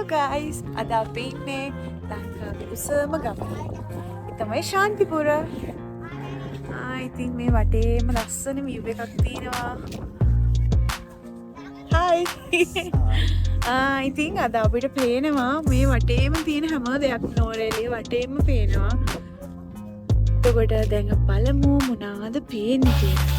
guys, අද අපි ඉන්නේ ලංකාවේ උසම ගම. ඒ තමයි ශාන්තිපුර. ඉතින් මේ වටේම ලස්සන view එකක් තියෙනවා. hi. ඉතින් අද අපිට පේනවා මේ වටේම තියෙන හැම දෙයක් නුවරඑළිය වටේම පේනවා. එතකොට දැන් බලමු මොනවාද පේන්නේ කියලා.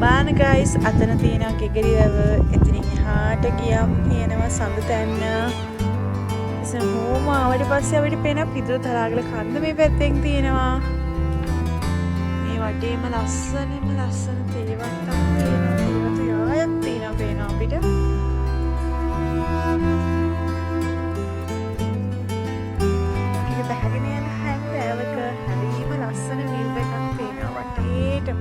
බාන guys අතන තියෙන ගෙගරි වැව එතනින් එහාට ගියම් තියෙනවා සඳහන. ඉතින් මොම ආවට පස්සේ අපිට පේන පිටු තරාගල කන්ද මේ පැත්තෙන් තියෙනවා. මේ වටේම ලස්සන තේවත්තක් තියෙනවා. ඒකට යායක් තියෙනවා පේනවා අපිට. මේක බහගෙන යන හැම වැවක හරිම ලස්සන view එකක් තියෙනවා වටේටම.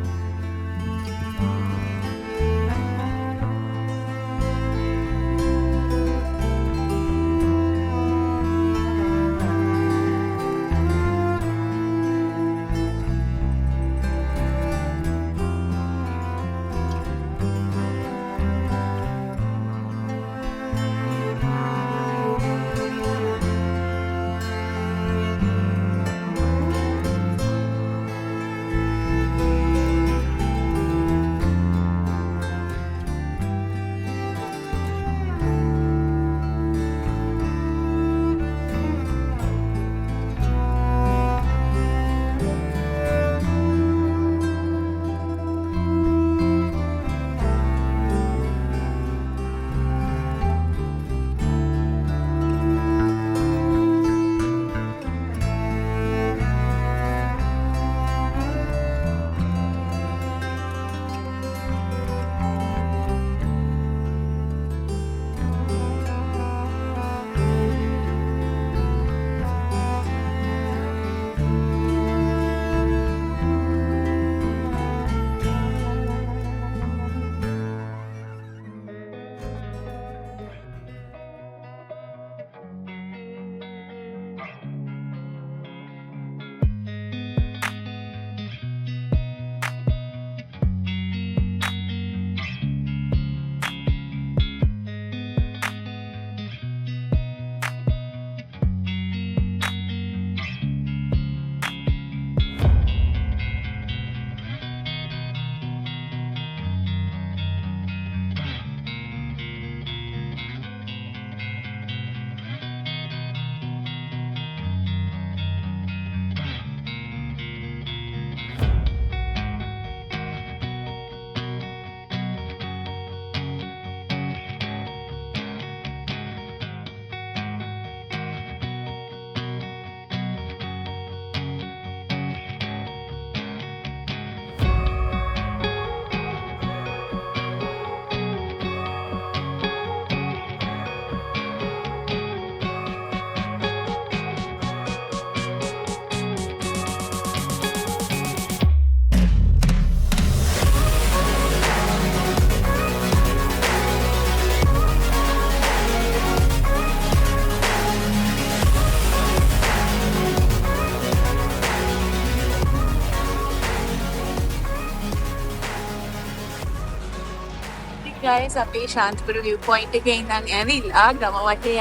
ගයිස් අපේ ශාන්තිපුර view point එකේ ඉඳන් ඇවිල්ලා ගම වටේ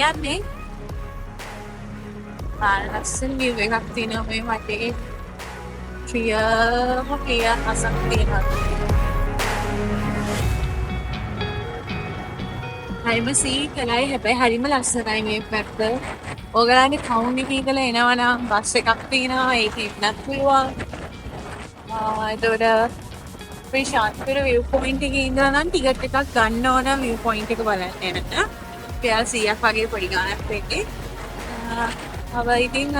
යන්නේ. ලස්සන view එකක් තියෙනවා මේ වටේ. ක්‍රියා අසක් තියෙනවා. හරිම සීතලයි හැබැයි හරිම ලස්සනයි මේ පැත්ත. ඕගලන්ගේ ටවුන් එකේ ඉඳලා එනවා නම් බස් එකක් තියෙනවා ඒකේ ඉන්නත් පුළුවන්. එතකොට අපේ ශාන්තිපුර view point එකේ ඉඳලා නම් ටිකට් එකක් ගන්න ඕන view point එක බලන්න එනට. රුපියල් 100ක් වගේ පොඩි ගාණක් වෙන්නේ. ඉතින්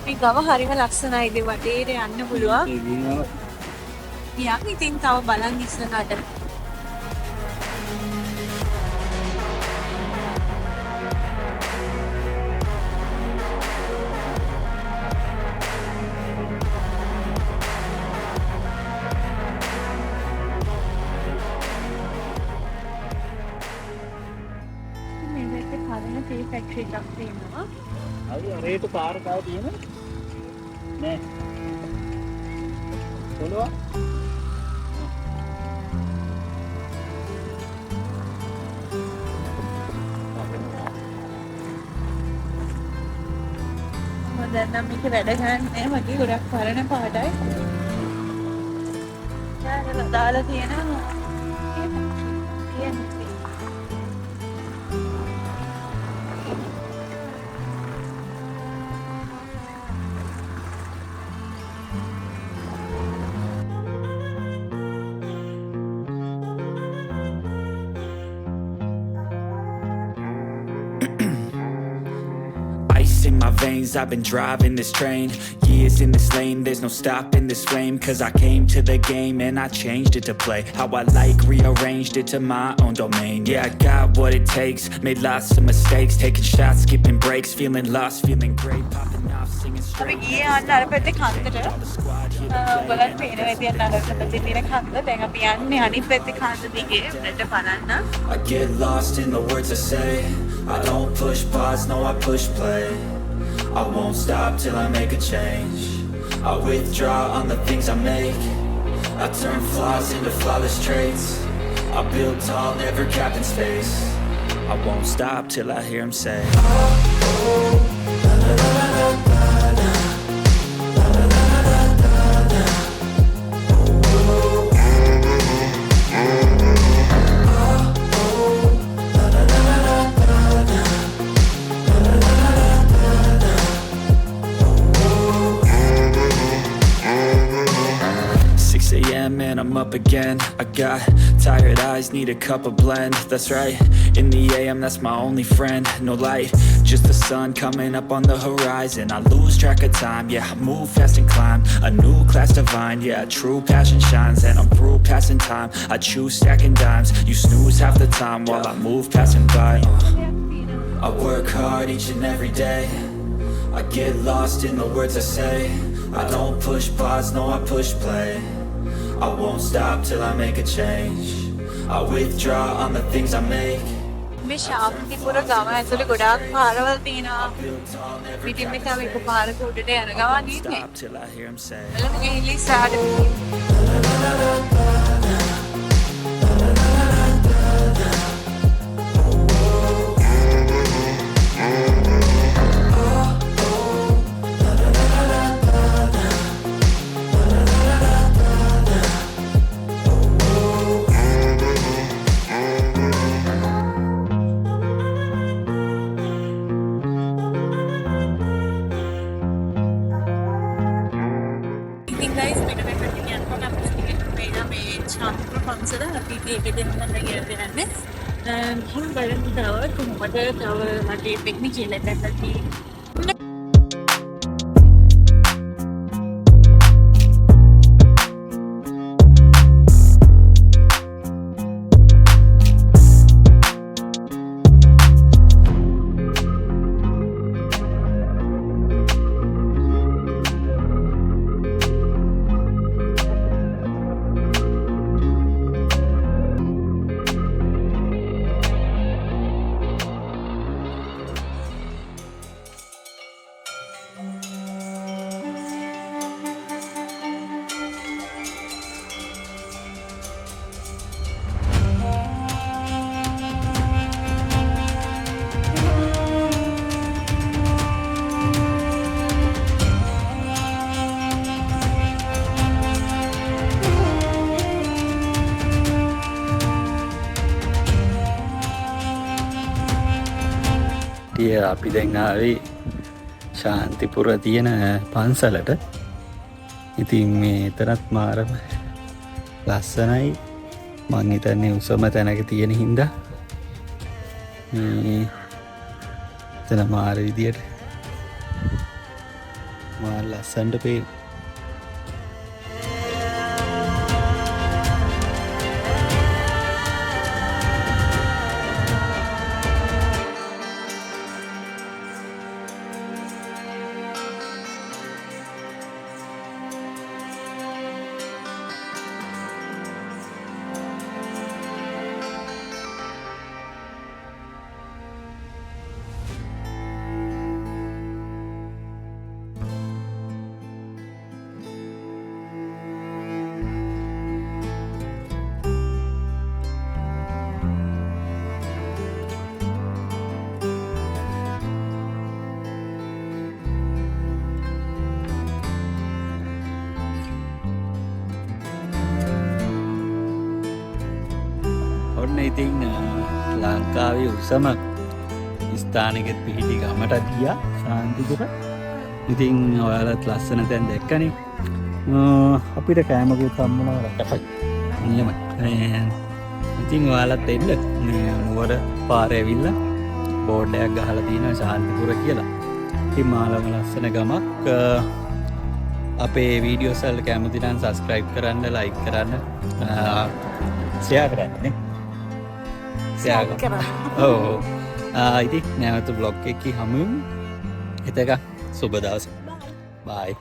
මේ ගම හරිම ලස්සනයි. ඉතින් වටේට යන්න පුළුවන්. ඉතින් තව බලන් ඉස්සරහට. ෆැක්ටරි එකක් තියෙනවා. රේට පාරක ආව තියෙන නෑ. කොළවා දැන් නම් මේක වැඩ ගන්නෑ මගේ ගොඩක් පරණ පාඩයි. යාළුවා දාලා තියෙනවා. In my veins, I've been driving this train. Years in this lane, there's no stopping this flame. Cause I came to the game and I changed it to play how I like, rearranged it to my own domain. Yeah, I got what it takes, made lots of mistakes, taking shots, skipping breaks, feeling lost, feeling great, popping off, singing straight. අරභය කන්දට බලන්න පේනවා ඉතින් අරභය තියෙන කන්ද දැන් අපි යන්නේ අනිත් පැත්තේ කන්ද දිගේ උඩට බලන්න. I get lost in the words I say. I don't push pause, no I push play. I won't stop till I make a change. I withdraw on the things I make. I turn flaws into flawless traits. I build tall, never capped in space. I won't stop till I hear him say, oh, oh, la, la, la, la, la, la. And I'm up again. I got tired eyes, need a cup of blend. That's right, in the AM that's my only friend. No light, just the sun coming up on the horizon. I lose track of time, yeah, I move fast and climb a new class divine. Yeah, true passion shines and I'm through passing time. I choose stacking dimes, you snooze half the time while I move passing by. I work hard each and every day. I get lost in the words I say. I don't push pause, no I push play. I won't stop till I make a change. I withdraw on the things I make. මේ ශාන්තිපුර ගම ඇතුලේ ගොඩාක් පාරවල් තියෙනවා. පිටින් මේ තව එක පාරක උඩට යන ගමන් ඉන්නේ. බලමු ගිහින් ඉස්සරහට. हम बड़न तव कुम्मट तव मटे पिकनिक केलं त्यासाठी කට්ටිය අපි දැන් ආවේ ශාන්තිපුර තියෙන පන්සලට. ඉතින් මේ එතරත් මාරම ලස්සනයි. මං හිතන්නේ උසම තැනක තියෙන හින්දා මේ එතන මාර විදියට මාර ලස්සනට පේන. ඔන්න ඉතින් ලංකාවේ උසම ස්ථානයකට පිහිටි ගමට ගියා ශාන්තිපුර. ඉතින් ඔයාලත් ලස්සන තැන් දැක්කනේ. අපිට කෑමකුත් හම්බුණා රටපයි. නියමයි. ඉතින් ඔයාලත් එන්න මේ නුවර පාරේ ඇවිල්ලා බෝඩ් එකක් ගහලා තියෙනවා ශාන්තිපුර කියලා. ඉතින් මාළම ලස්සන ගමක්. අපේ වීඩියෝස් වල කැමති නම් subscribe කරන්න, like කරන්න, share කරන්න නේ. ඉතින් නැවත බ්ලොග් එකේ හමුවෙමු. එතක සුබ දවසක්. බයි.